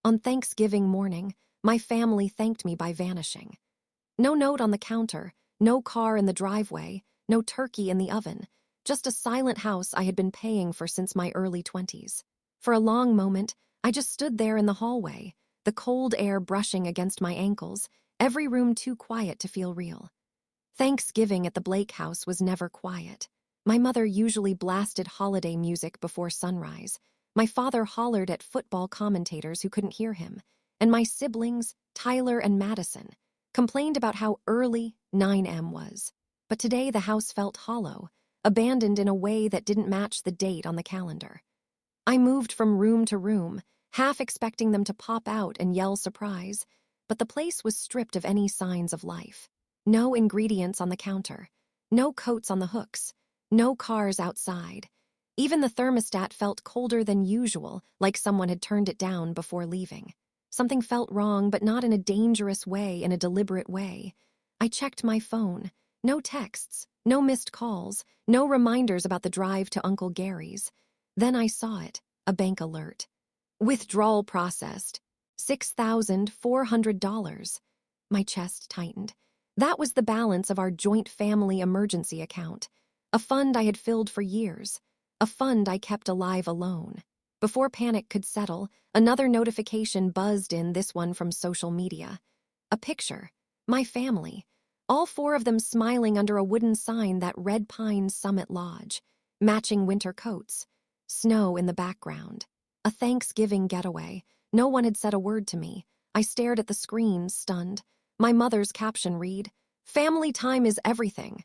On Thanksgiving morning, my family thanked me by vanishing. No note on the counter, no car in the driveway, no turkey in the oven, just a silent house I had been paying for since my early 20s. For a long moment, I just stood there in the hallway, the cold air brushing against my ankles, every room too quiet to feel real. Thanksgiving at the Blake house was never quiet. My mother usually blasted holiday music before sunrise. My father hollered at football commentators who couldn't hear him. And my siblings, Tyler and Madison, complained about how early 9 a.m. was. But today the house felt hollow, abandoned in a way that didn't match the date on the calendar. I moved from room to room, half expecting them to pop out and yell surprise, but the place was stripped of any signs of life. No ingredients on the counter, no coats on the hooks, no cars outside. Even the thermostat felt colder than usual, like someone had turned it down before leaving. Something felt wrong, but not in a dangerous way, in a deliberate way. I checked my phone. No texts, no missed calls, no reminders about the drive to Uncle Gary's. Then I saw it, a bank alert. Withdrawal processed. $6,400. My chest tightened. That was the balance of our joint family emergency account, a fund I had filled for years, a fund I kept alive alone. Before panic could settle, another notification buzzed in, this one from social media. A picture. My family. All four of them smiling under a wooden sign that Red Pine Summit Lodge. Matching winter coats. Snow in the background. A Thanksgiving getaway. No one had said a word to me. I stared at the screen, stunned. My mother's caption read, "Family time is everything."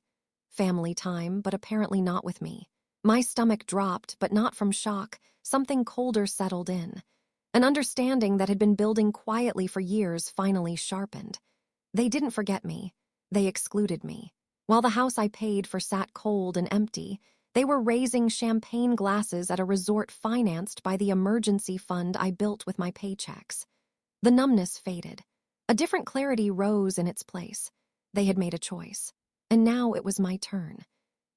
Family time, but apparently not with me. My stomach dropped, but not from shock. Something colder settled in. An understanding that had been building quietly for years finally sharpened. They didn't forget me. They excluded me. While the house I paid for sat cold and empty, they were raising champagne glasses at a resort financed by the emergency fund I built with my paychecks. The numbness faded. A different clarity rose in its place. They had made a choice. And now it was my turn.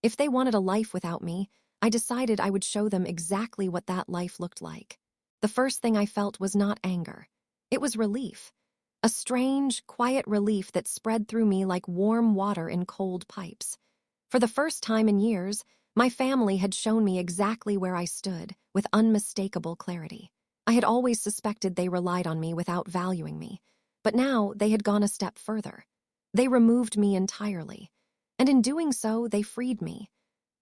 If they wanted a life without me, I decided I would show them exactly what that life looked like. The first thing I felt was not anger. It was relief. A strange, quiet relief that spread through me like warm water in cold pipes. For the first time in years, my family had shown me exactly where I stood, with unmistakable clarity. I had always suspected they relied on me without valuing me, but now they had gone a step further. They removed me entirely, and in doing so, they freed me.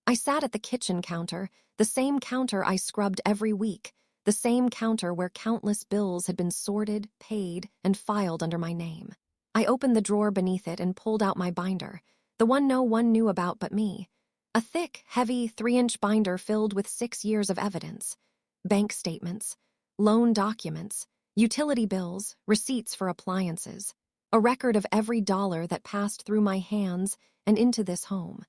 I sat at the kitchen counter, the same counter I scrubbed every week, the same counter where countless bills had been sorted, paid, and filed under my name. I opened the drawer beneath it and pulled out my binder, the one no one knew about but me. A thick, heavy 3-inch binder filled with 6 years of evidence. Bank statements, loan documents, utility bills, receipts for appliances. A record of every dollar that passed through my hands and into this home.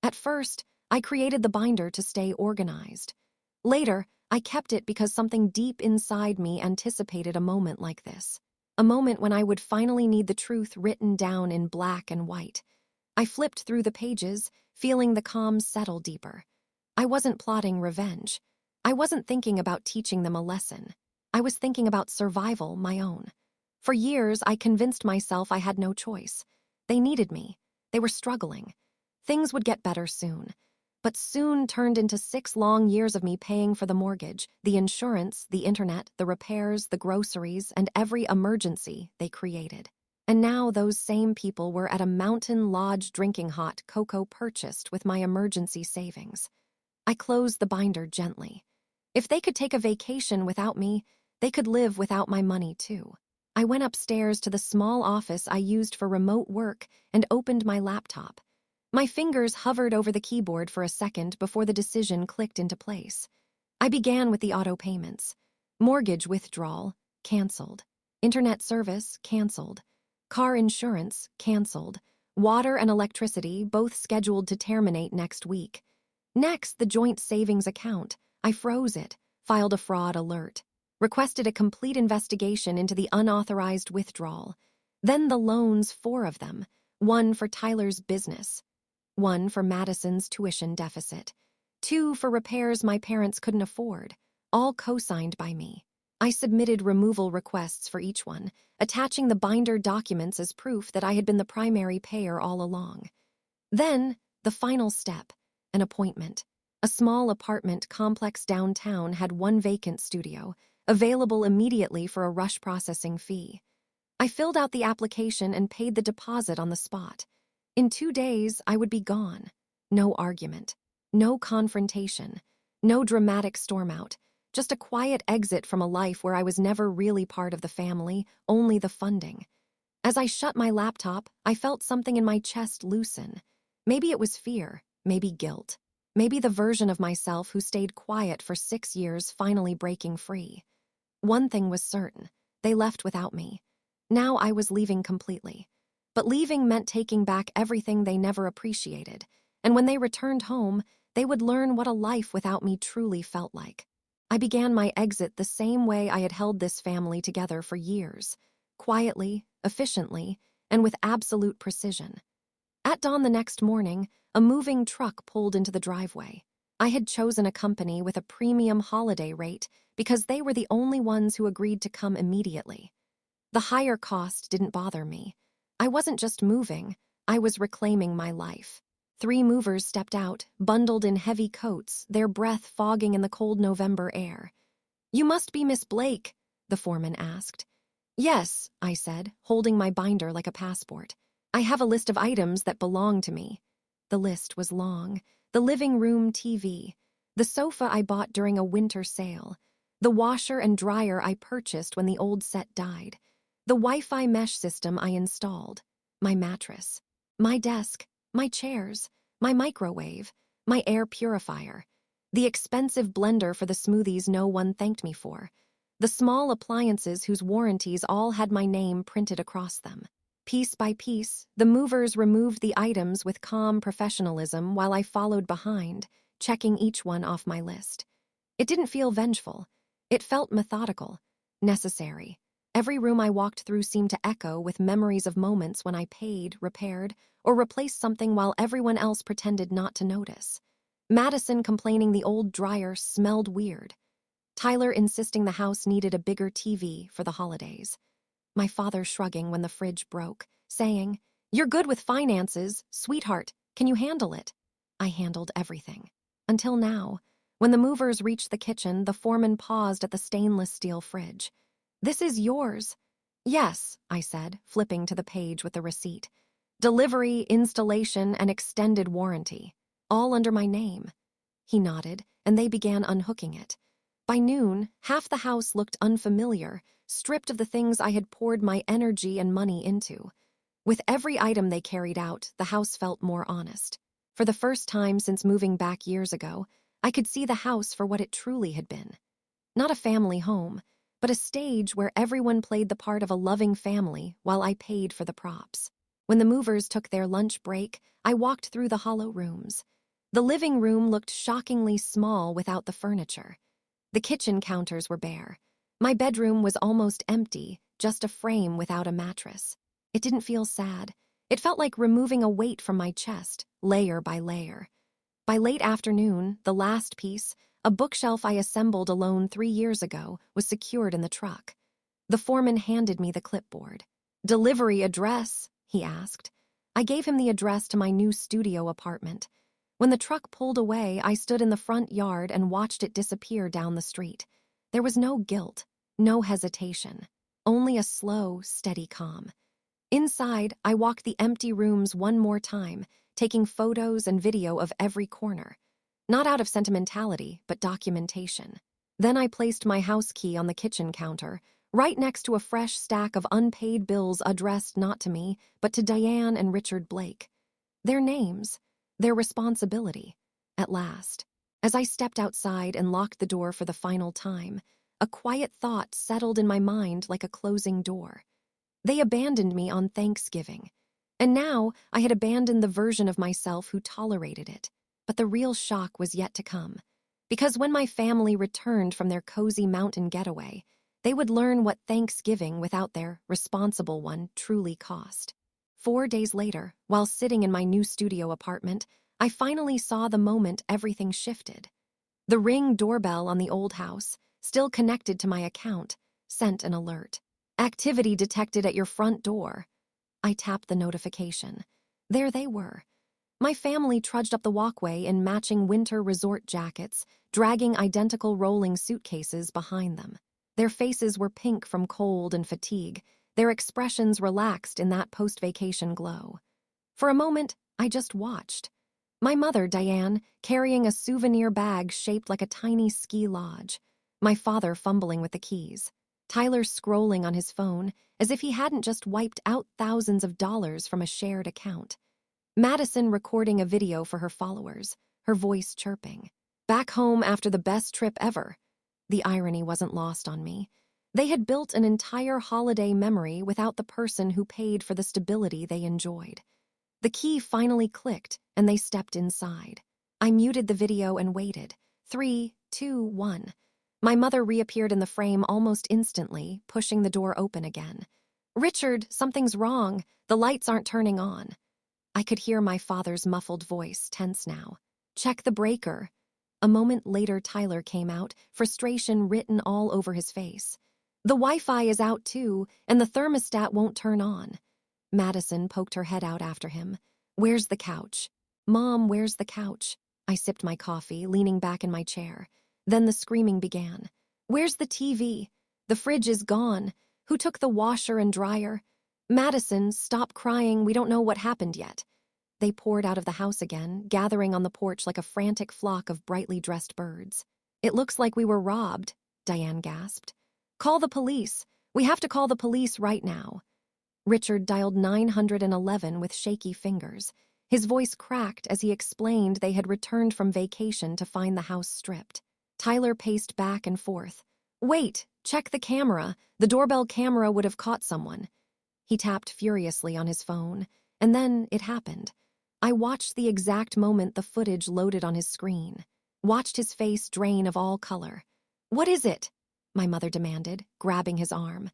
At first, I created the binder to stay organized. Later, I kept it because something deep inside me anticipated a moment like this. A moment when I would finally need the truth written down in black and white. I flipped through the pages, feeling the calm settle deeper. I wasn't plotting revenge. I wasn't thinking about teaching them a lesson. I was thinking about survival, my own. For years, I convinced myself I had no choice. They needed me. They were struggling. Things would get better soon. But soon turned into 6 long years of me paying for the mortgage, the insurance, the internet, the repairs, the groceries, and every emergency they created. And now those same people were at a mountain lodge drinking hot cocoa purchased with my emergency savings. I closed the binder gently. If they could take a vacation without me, they could live without my money too. I went upstairs to the small office I used for remote work and opened my laptop. My fingers hovered over the keyboard for a second before the decision clicked into place. I began with the auto payments. Mortgage withdrawal, canceled. Internet service, canceled. Car insurance, canceled. Water and electricity, both scheduled to terminate next week. Next, the joint savings account. I froze it, filed a fraud alert, requested a complete investigation into the unauthorized withdrawal. Then the loans, 4 of them, one for Tyler's business, one for Madison's tuition deficit, 2 for repairs my parents couldn't afford, all co-signed by me. I submitted removal requests for each one, attaching the binder documents as proof that I had been the primary payer all along. Then, the final step, an appointment. A small apartment complex downtown had one vacant studio, available immediately for a rush processing fee. I filled out the application and paid the deposit on the spot. In 2 days, I would be gone. No argument, no confrontation, no dramatic storm out, just a quiet exit from a life where I was never really part of the family, only the funding. As I shut my laptop, I felt something in my chest loosen. Maybe it was fear, maybe guilt, maybe the version of myself who stayed quiet for 6 years finally breaking free. One thing was certain, they left without me. Now I was leaving completely. But leaving meant taking back everything they never appreciated, and when they returned home, they would learn what a life without me truly felt like. I began my exit the same way I had held this family together for years, quietly, efficiently, and with absolute precision. At dawn the next morning, a moving truck pulled into the driveway. I had chosen a company with a premium holiday rate because they were the only ones who agreed to come immediately. The higher cost didn't bother me. I wasn't just moving, I was reclaiming my life. 3 movers stepped out, bundled in heavy coats, their breath fogging in the cold November air. "You must be Miss Blake," the foreman asked. "Yes," I said, holding my binder like a passport. "I have a list of items that belong to me." The list was long. The living room TV, the sofa I bought during a winter sale, the washer and dryer I purchased when the old set died, the Wi-Fi mesh system I installed, my mattress, my desk, my chairs, my microwave, my air purifier, the expensive blender for the smoothies no one thanked me for, the small appliances whose warranties all had my name printed across them. Piece by piece, the movers removed the items with calm professionalism while I followed behind, checking each one off my list. It didn't feel vengeful. It felt methodical, necessary. Every room I walked through seemed to echo with memories of moments when I paid, repaired, or replaced something while everyone else pretended not to notice. Madison complaining the old dryer smelled weird. Tyler insisting the house needed a bigger TV for the holidays. My father shrugging when the fridge broke, saying, "You're good with finances, sweetheart. Can you handle it?" I handled everything. Until now, when the movers reached the kitchen, the foreman paused at the stainless steel fridge. "This is yours." "Yes," I said, flipping to the page with the receipt. "Delivery, installation, and extended warranty. All under my name." He nodded, and they began unhooking it. By noon, half the house looked unfamiliar, stripped of the things I had poured my energy and money into. With every item they carried out, the house felt more honest. For the first time since moving back years ago, I could see the house for what it truly had been. Not a family home, but a stage where everyone played the part of a loving family while I paid for the props. When the movers took their lunch break, I walked through the hollow rooms. The living room looked shockingly small without the furniture. The kitchen counters were bare. My bedroom was almost empty, just a frame without a mattress. It didn't feel sad. It felt like removing a weight from my chest, layer by layer. By late afternoon, the last piece, a bookshelf I assembled alone 3 years ago, was secured in the truck. The foreman handed me the clipboard. "Delivery address?" he asked. I gave him the address to my new studio apartment. When the truck pulled away, I stood in the front yard and watched it disappear down the street. There was no guilt, no hesitation, only a slow, steady calm. Inside, I walked the empty rooms one more time, taking photos and video of every corner. Not out of sentimentality, but documentation. Then I placed my house key on the kitchen counter, right next to a fresh stack of unpaid bills addressed not to me, but to Diane and Richard Blake. Their names, their responsibility. At last, as I stepped outside and locked the door for the final time, a quiet thought settled in my mind like a closing door. They abandoned me on Thanksgiving, and now I had abandoned the version of myself who tolerated it. But the real shock was yet to come, because when my family returned from their cozy mountain getaway, they would learn what Thanksgiving without their responsible one truly cost. 4 days later, while sitting in my new studio apartment, I finally saw the moment everything shifted. The Ring doorbell on the old house, still connected to my account, sent an alert. Activity detected at your front door. I tapped the notification. There they were. My family trudged up the walkway in matching winter resort jackets, dragging identical rolling suitcases behind them. Their faces were pink from cold and fatigue, their expressions relaxed in that post-vacation glow. For a moment, I just watched. My mother, Diane, carrying a souvenir bag shaped like a tiny ski lodge. My father fumbling with the keys. Tyler scrolling on his phone as if he hadn't just wiped out thousands of dollars from a shared account. Madison recording a video for her followers, her voice chirping. Back home after the best trip ever. The irony wasn't lost on me. They had built an entire holiday memory without the person who paid for the stability they enjoyed. The key finally clicked, and they stepped inside. I muted the video and waited. 3, 2, 1. My mother reappeared in the frame almost instantly, pushing the door open again. "Richard, something's wrong. The lights aren't turning on." I could hear my father's muffled voice, tense now. "Check the breaker." A moment later, Tyler came out, frustration written all over his face. "The Wi-Fi is out too, and the thermostat won't turn on." Madison poked her head out after him. "Where's the couch?" "Mom, where's the couch?" I sipped my coffee, leaning back in my chair. Then the screaming began. "Where's the TV? The fridge is gone. Who took the washer and dryer? Madison, stop crying, we don't know what happened yet." They poured out of the house again, gathering on the porch like a frantic flock of brightly dressed birds. "It looks like we were robbed," Diane gasped. "Call the police. We have to call the police right now." Richard dialed 911 with shaky fingers. His voice cracked as he explained they had returned from vacation to find the house stripped. Tyler paced back and forth. "Wait, check the camera. The doorbell camera would have caught someone." He tapped furiously on his phone, and then it happened. I watched the exact moment the footage loaded on his screen. Watched his face drain of all color. "What is it?" my mother demanded, grabbing his arm.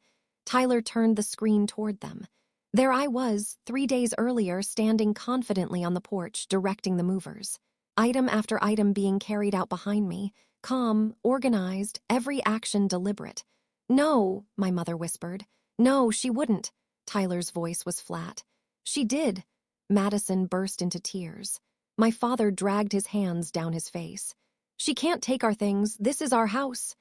Tyler turned the screen toward them. There I was, 3 days earlier, standing confidently on the porch, directing the movers. Item after item being carried out behind me, calm, organized, every action deliberate. "No," my mother whispered. "No, she wouldn't." Tyler's voice was flat. "She did." Madison burst into tears. My father dragged his hands down his face. "She can't take our things. This is our house."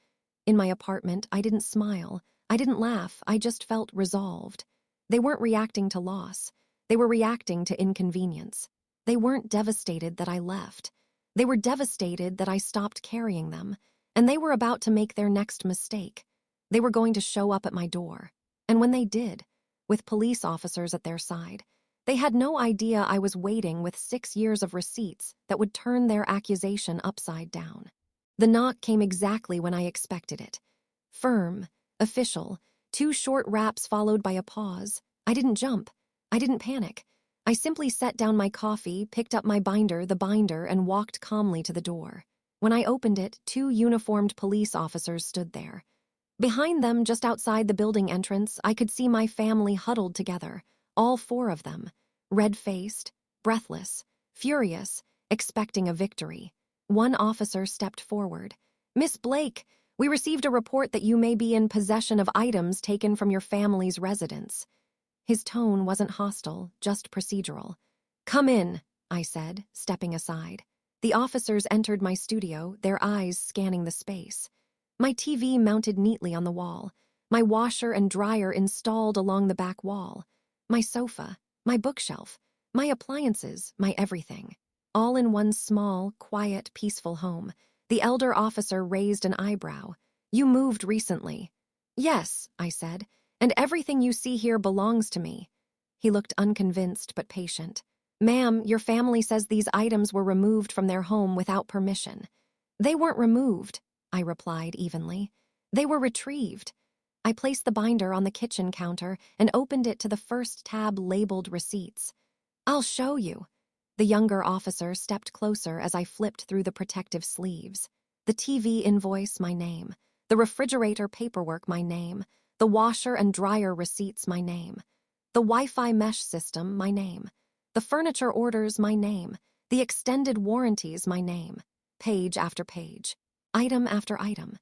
In my apartment, I didn't smile. I didn't laugh. I just felt resolved. They weren't reacting to loss. They were reacting to inconvenience. They weren't devastated that I left. They were devastated that I stopped carrying them, and they were about to make their next mistake. They were going to show up at my door. And when they did, with police officers at their side, they had no idea I was waiting with 6 years of receipts that would turn their accusation upside down. The knock came exactly when I expected it. Firm, official, 2 short raps followed by a pause. I didn't jump. I didn't panic. I simply set down my coffee, picked up my binder, and walked calmly to the door. When I opened it, 2 uniformed police officers stood there. Behind them, just outside the building entrance, I could see my family huddled together, all 4 of them, red-faced, breathless, furious, expecting a victory. One officer stepped forward. "Miss Blake, we received a report that you may be in possession of items taken from your family's residence." His tone wasn't hostile, just procedural. "Come in," I said, stepping aside. The officers entered my studio, their eyes scanning the space. My TV mounted neatly on the wall, my washer and dryer installed along the back wall, my sofa, my bookshelf, my appliances, my everything. All in one small, quiet, peaceful home. The elder officer raised an eyebrow. "You moved recently." "Yes," I said, "and everything you see here belongs to me." He looked unconvinced but patient. "Ma'am, your family says these items were removed from their home without permission." "They weren't removed," I replied evenly. "They were retrieved." I placed the binder on the kitchen counter and opened it to the first tab labeled receipts. "I'll show you." The younger officer stepped closer as I flipped through the protective sleeves. The TV invoice, my name. The refrigerator paperwork, my name. The washer and dryer receipts, my name. The Wi-Fi mesh system, my name. The furniture orders, my name. The extended warranties, my name. Page after page. Item after item.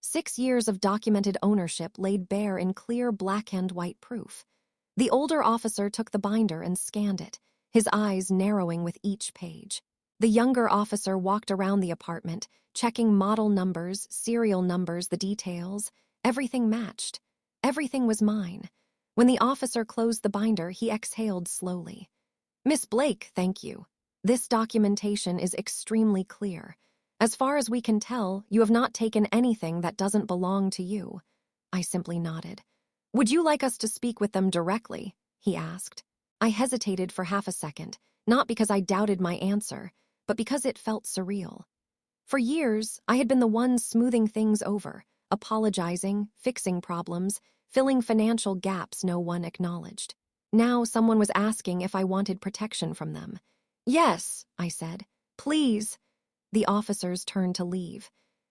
6 years of documented ownership laid bare in clear black-and-white proof. The older officer took the binder and scanned it, his eyes narrowing with each page. The younger officer walked around the apartment, checking model numbers, serial numbers, the details. Everything matched. Everything was mine. When the officer closed the binder, he exhaled slowly. "Miss Blake, thank you. This documentation is extremely clear. As far as we can tell, you have not taken anything that doesn't belong to you." I simply nodded. "Would you like us to speak with them directly?" he asked. I hesitated for half a second, not because I doubted my answer, but because it felt surreal. For years, I had been the one smoothing things over, apologizing, fixing problems, filling financial gaps no one acknowledged. Now someone was asking if I wanted protection from them. "Yes," I said. "Please." The officers turned to leave.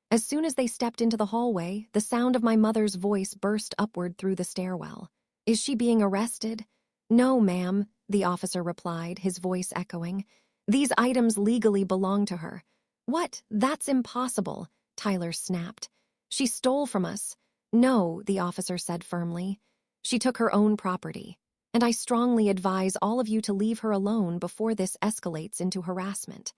As soon as they stepped into the hallway, the sound of my mother's voice burst upward through the stairwell. "Is she being arrested?" "No, ma'am," the officer replied, his voice echoing. "These items legally belong to her." "What? That's impossible," Tyler snapped. "She stole from us." "No," the officer said firmly. "She took her own property. And I strongly advise all of you to leave her alone before this escalates into harassment."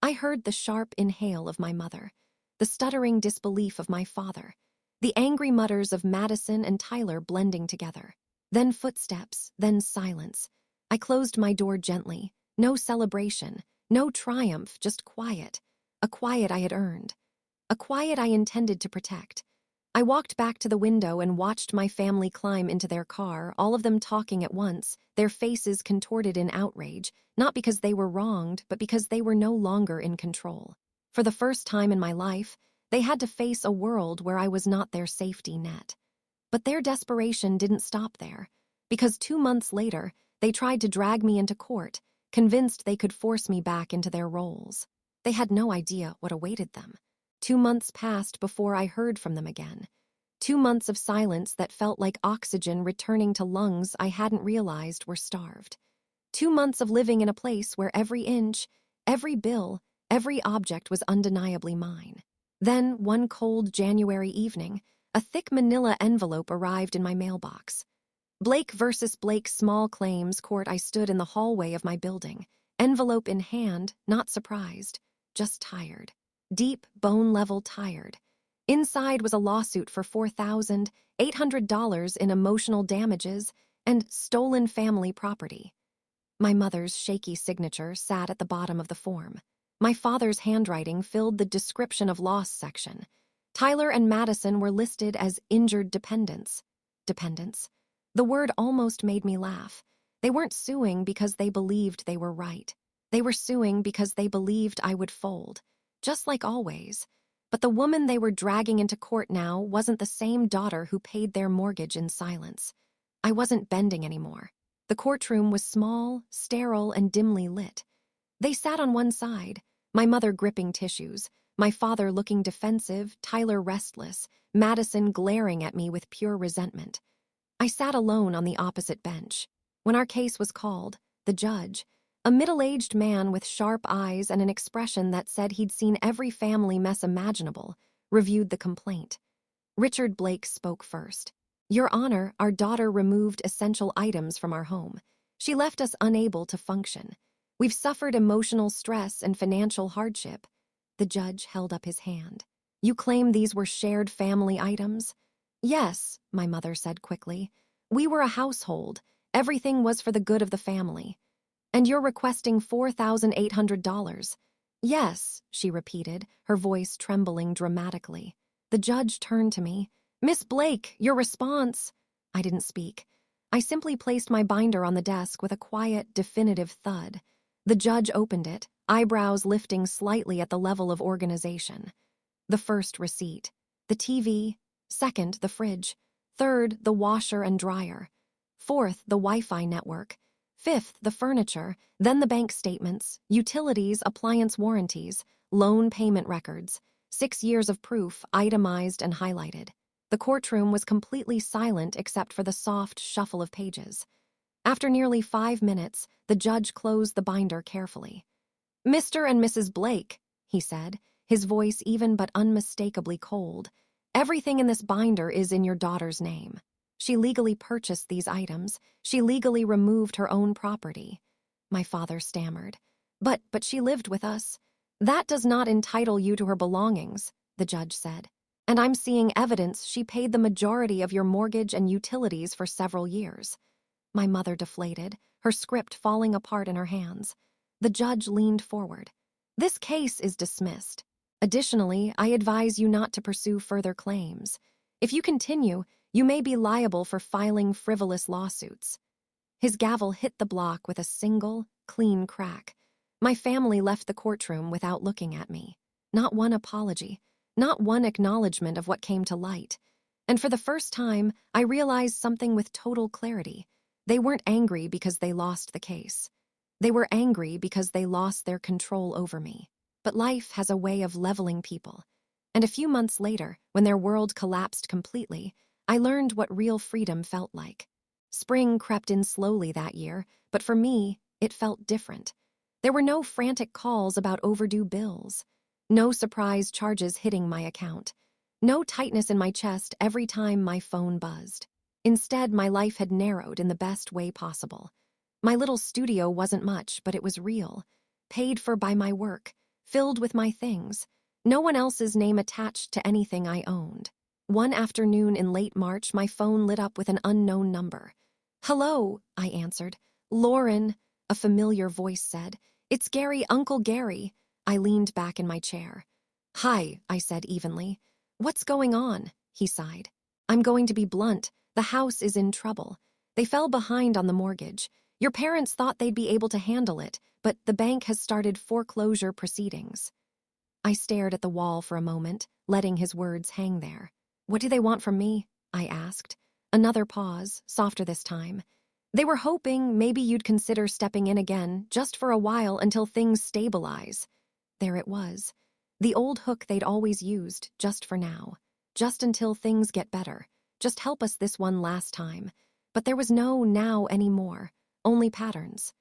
I heard the sharp inhale of my mother, the stuttering disbelief of my father, the angry mutters of Madison and Tyler blending together. Then footsteps, then silence. I closed my door gently. No celebration, no triumph, just quiet. A quiet I had earned. A quiet I intended to protect. I walked back to the window and watched my family climb into their car, all of them talking at once, their faces contorted in outrage, not because they were wronged, but because they were no longer in control. For the first time in my life, they had to face a world where I was not their safety net. But their desperation didn't stop there, because 2 months later, they tried to drag me into court, convinced they could force me back into their roles. They had no idea what awaited them. 2 months passed before I heard from them again. 2 months of silence that felt like oxygen returning to lungs I hadn't realized were starved. 2 months of living in a place where every inch, every bill, every object was undeniably mine. Then, one cold January evening, a thick manila envelope arrived in my mailbox. Blake versus Blake Small Claims Court. I stood in the hallway of my building, envelope in hand, not surprised, just tired. Deep, bone-level tired. Inside was a lawsuit for $4,800 in emotional damages and stolen family property. My mother's shaky signature sat at the bottom of the form. My father's handwriting filled the description of loss section. Tyler and Madison were listed as injured dependents. Dependents. The word almost made me laugh. They weren't suing because they believed they were right. They were suing because they believed I would fold. Just like always. But the woman they were dragging into court now wasn't the same daughter who paid their mortgage in silence. I wasn't bending anymore. The courtroom was small, sterile, and dimly lit. They sat on one side, my mother gripping tissues, my father looking defensive, Tyler restless, Madison glaring at me with pure resentment. I sat alone on the opposite bench. When our case was called, the judge, a middle-aged man with sharp eyes and an expression that said he'd seen every family mess imaginable, reviewed the complaint. Richard Blake spoke first. "Your Honor, our daughter removed essential items from our home. She left us unable to function. We've suffered emotional stress and financial hardship." The judge held up his hand. "You claim these were shared family items?" "Yes," my mother said quickly. "We were a household. Everything was for the good of the family." "And you're requesting $4,800. "Yes," she repeated, her voice trembling dramatically. The judge turned to me. "Miss Blake, your response." I didn't speak. I simply placed my binder on the desk with a quiet, definitive thud. The judge opened it, eyebrows lifting slightly at the level of organization. The first receipt. The TV. Second, the fridge. Third, the washer and dryer. Fourth, the Wi-Fi network. Fifth, the furniture, then the bank statements, utilities, appliance warranties, loan payment records, 6 years of proof, itemized and highlighted. The courtroom was completely silent except for the soft shuffle of pages. After nearly 5 minutes, the judge closed the binder carefully. "Mr. and Mrs. Blake," he said, his voice even but unmistakably cold, Everything in this binder is in your daughter's name. She legally purchased these items. She legally removed her own property." My father stammered. But she lived with us." "That does not entitle you to her belongings," the judge said. "And I'm seeing evidence she paid the majority of your mortgage and utilities for several years." My mother deflated, her script falling apart in her hands. The judge leaned forward. "This case is dismissed. Additionally, I advise you not to pursue further claims. If you continue, you may be liable for filing frivolous lawsuits." His gavel hit the block with a single, clean crack. My family left the courtroom without looking at me. Not one apology, not one acknowledgement of what came to light. And for the first time, I realized something with total clarity. They weren't angry because they lost the case. They were angry because they lost their control over me. But life has a way of leveling people. And a few months later, when their world collapsed completely, I learned what real freedom felt like. Spring crept in slowly that year, but for me, it felt different. There were no frantic calls about overdue bills. No surprise charges hitting my account. No tightness in my chest every time my phone buzzed. Instead, my life had narrowed in the best way possible. My little studio wasn't much, but it was real. Paid for by my work. Filled with my things. No one else's name attached to anything I owned. One afternoon in late March, my phone lit up with an unknown number. "Hello," I answered. "Lauren," a familiar voice said. "It's Gary, Uncle Gary." I leaned back in my chair. "Hi," I said evenly. "What's going on?" he sighed. "I'm going to be blunt. The house is in trouble. They fell behind on the mortgage. Your parents thought they'd be able to handle it, but the bank has started foreclosure proceedings." I stared at the wall for a moment, letting his words hang there. "What do they want from me?" I asked. Another pause, softer this time. "They were hoping maybe you'd consider stepping in again, just for a while until things stabilize." There it was. The old hook they'd always used, just for now. Just until things get better. Just help us this one last time. But there was no now anymore. Only patterns.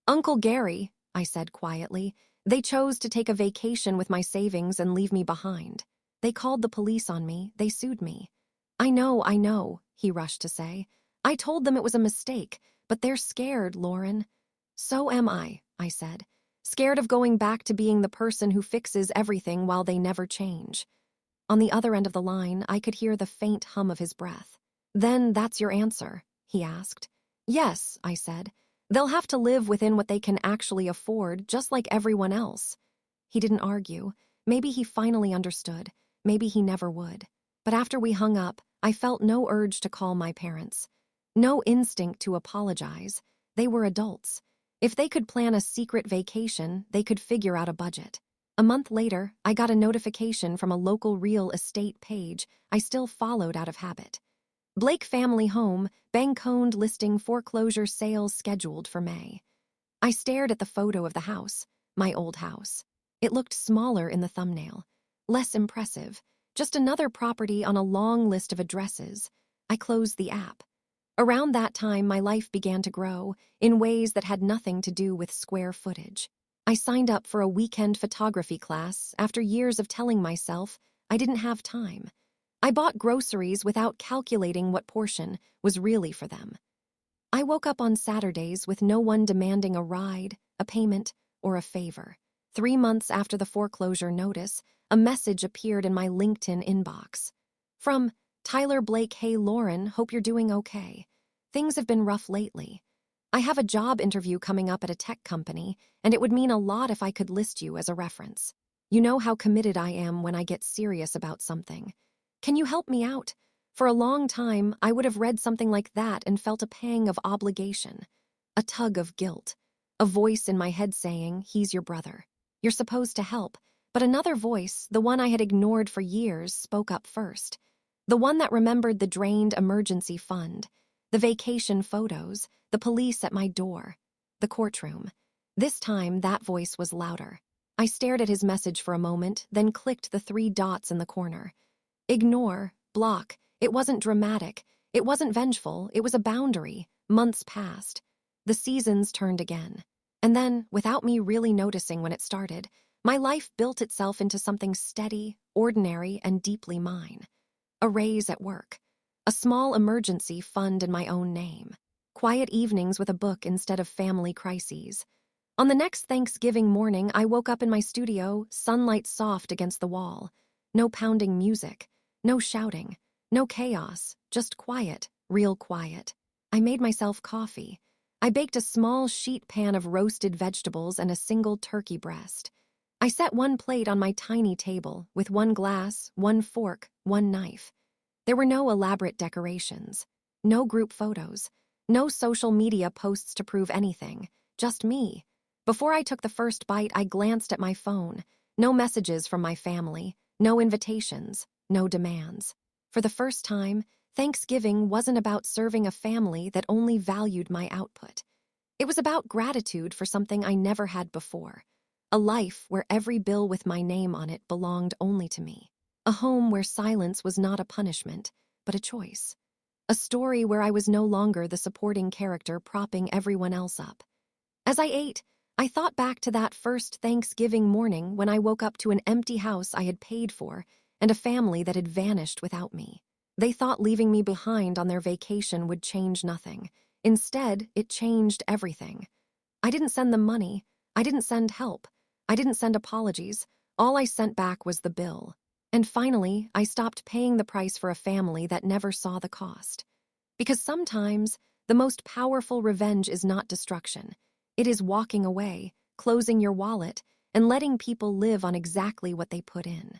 "Uncle Gary," I said quietly, "they chose to take a vacation with my savings and leave me behind. They called the police on me, they sued me." I know," he rushed to say. "I told them it was a mistake, but they're scared, Lauren." "So am I said. "Scared of going back to being the person who fixes everything while they never change." On the other end of the line, I could hear the faint hum of his breath. "Then that's your answer?" he asked. "Yes," I said. "They'll have to live within what they can actually afford, just like everyone else." He didn't argue. Maybe he finally understood. Maybe he never would. But after we hung up, I felt no urge to call my parents. No instinct to apologize. They were adults. If they could plan a secret vacation, they could figure out a budget. A month later, I got a notification from a local real estate page I still followed out of habit. "Blake Family Home, Banconed listing foreclosure sales scheduled for May." I stared at the photo of the house, my old house. It looked smaller in the thumbnail, less impressive, just another property on a long list of addresses. I closed the app. Around that time, my life began to grow in ways that had nothing to do with square footage. I signed up for a weekend photography class after years of telling myself I didn't have time. I bought groceries without calculating what portion was really for them. I woke up on Saturdays with no one demanding a ride, a payment, or a favor. 3 months after the foreclosure notice, a message appeared in my LinkedIn inbox. From Tyler Blake, "Hey Lauren, hope you're doing okay. Things have been rough lately. I have a job interview coming up at a tech company, and it would mean a lot if I could list you as a reference. You know how committed I am when I get serious about something. Can you help me out?" For a long time, I would have read something like that and felt a pang of obligation, a tug of guilt, a voice in my head saying, "He's your brother. You're supposed to help." But another voice, the one I had ignored for years, spoke up first. The one that remembered the drained emergency fund, the vacation photos, the police at my door, the courtroom. This time, that voice was louder. I stared at his message for a moment, then clicked the 3 dots in the corner. Ignore, block. It wasn't dramatic. It wasn't vengeful. It was a boundary. Months passed. The seasons turned again. And then, without me really noticing when it started, my life built itself into something steady, ordinary, and deeply mine. a raise at work, a small emergency fund in my own name, quiet evenings with a book instead of family crises. On the next Thanksgiving morning, I woke up in my studio, sunlight soft against the wall. No pounding music, no shouting, no chaos, just quiet, real quiet. I made myself coffee. I baked a small sheet pan of roasted vegetables and a single turkey breast. I set one plate on my tiny table with one glass, one fork, one knife. There were no elaborate decorations, no group photos, no social media posts to prove anything, just me. Before I took the first bite, I glanced at my phone. No messages from my family, no invitations, no demands. For the first time, Thanksgiving wasn't about serving a family that only valued my output. It was about gratitude for something I never had before. A life where every bill with my name on it belonged only to me. A home where silence was not a punishment, but a choice. A story where I was no longer the supporting character propping everyone else up. As I ate, I thought back to that first Thanksgiving morning when I woke up to an empty house I had paid for and a family that had vanished without me. They thought leaving me behind on their vacation would change nothing. Instead, it changed everything. I didn't send them money. I didn't send help. I didn't send apologies. All I sent back was the bill. And finally, I stopped paying the price for a family that never saw the cost. Because sometimes, the most powerful revenge is not destruction. It is walking away, closing your wallet, and letting people live on exactly what they put in.